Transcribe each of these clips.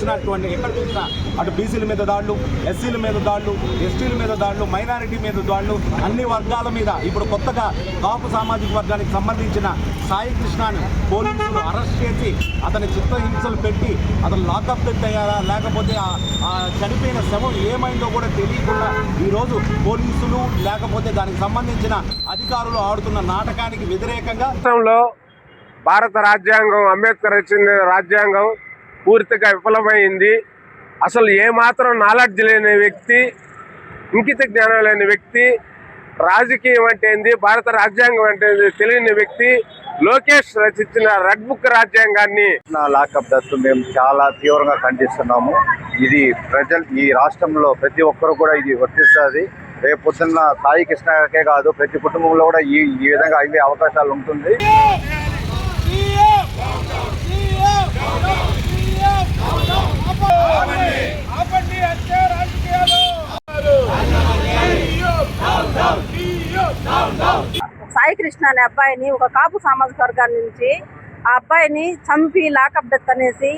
చూసినా అటు బీసీల మీద దాడులు, ఎస్సీల మీద దాడులు, ఎస్టీల మీద దాడులు, మైనారిటీ మీద దాడులు, అన్ని వర్గాల మీద. ఇప్పుడు కొత్తగా కాపు సామాజిక వర్గానికి సంబంధించిన సాయి కృష్ణను పోలీసులు అరెస్ట్ చేసి అతని చిత్రహింసలు పెట్టి అతను లాకప్ డెత్ అయ్యారా లేకపోతే ఆ చనిపోయిన శవం ఏమైందో కూడా తెలియకుండా ఈరోజు పోలీసులు లేకపోతే దానికి సంబంధించిన అధికారులు ఆడుతున్న నాటకానికి వ్యతిరేకంగా భారత రాజ్యాంగం, అంబేద్కర్ ఇచ్చిన రాజ్యాంగం పూర్తిగా విఫలమైంది. అసలు ఏమాత్రం నాలెడ్జ్ లేని వ్యక్తి, ఇంకిత జ్ఞానం లేని వ్యక్తి, రాజకీయం అంటే ఏంది, భారత రాజ్యాంగం అంటే తెలియని వ్యక్తి లోకేష్ రచించిన రెడ్ బుక్ రాజ్యాంగాన్ని లాకప్ డెత్ మేము చాలా తీవ్రంగా ఖండిస్తున్నాము. ఇది ఈ రాష్ట్రంలో ప్రతి ఒక్కరు కూడా ఇది వర్తిస్తుంది. రేపు పొద్దున్న సాయి కృష్ణకే కాదు, ప్రతి కుటుంబంలో కూడా ఈ విధంగా అయ్యే అవకాశాలు ఉంటుంది. సాయి కృష్ణ అనే అబ్బాయిని ఒక కాపు సామాజిక వర్గాన్ని నుంచి ఆ అబ్బాయిని చంపి లాకప్ డెత్ అనేసి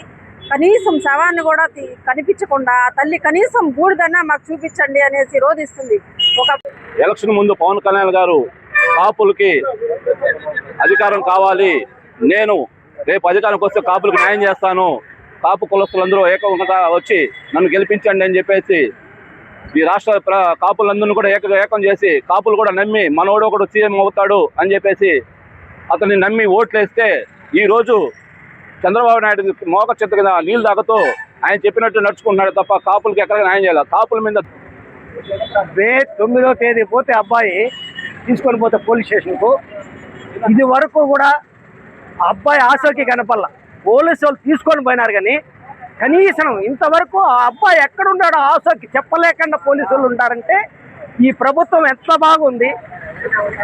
కనీసం శవాన్ని కూడా కనిపించకుండా తల్లి కనీసం బూడిదన్నా మాకు చూపించండి అనేసి రోధిస్తుంది. ఒక ఎలక్షన్ ముందు పవన్ కళ్యాణ్ గారు కాపులకి అధికారం కావాలి, నేను రేపు అధికారంకి వస్తే కాపులకు న్యాయం చేస్తాను, కాపు కులస్తులందరూ ఏకంగా వచ్చి నన్ను గెలిపించండి అని చెప్పేసి ఈ రాష్ట్ర కాపులందరినీ కూడా ఏకం చేసి కాపులు కూడా నమ్మి మనోడు ఒకడు సీఎం అవుతాడు అని చెప్పేసి అతన్ని నమ్మి ఓట్లు వేస్తే ఈరోజు చంద్రబాబు నాయుడు మోక చెత్త కింద నీళ్ళు తాగుతూ ఆయన చెప్పినట్టు నడుచుకుంటున్నాడు తప్ప కాపులకి ఎక్కడ న్యాయం చేయాలి. కాపుల మీద మే 9వ తేదీ పోతే అబ్బాయి తీసుకొని పోతే పోలీస్ స్టేషన్కు, ఇది వరకు కూడా అబ్బాయి ఆచూకీ కనపల్లా. పోలీసు వాళ్ళు తీసుకొని పోయినారు కానీ కనీసం ఇంతవరకు ఆ అబ్బాయి ఎక్కడున్నాడో ఆచూకీ చెప్పలేకుండా పోలీసు వాళ్ళు ఉంటారంటే ఈ ప్రభుత్వం ఎంత బాగుంది.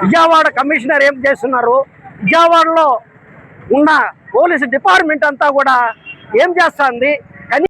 విజయవాడ కమిషనర్ ఏం చేస్తున్నారు, విజయవాడలో ఉన్న పోలీసు డిపార్ట్మెంట్ అంతా కూడా ఏం చేస్తుంది,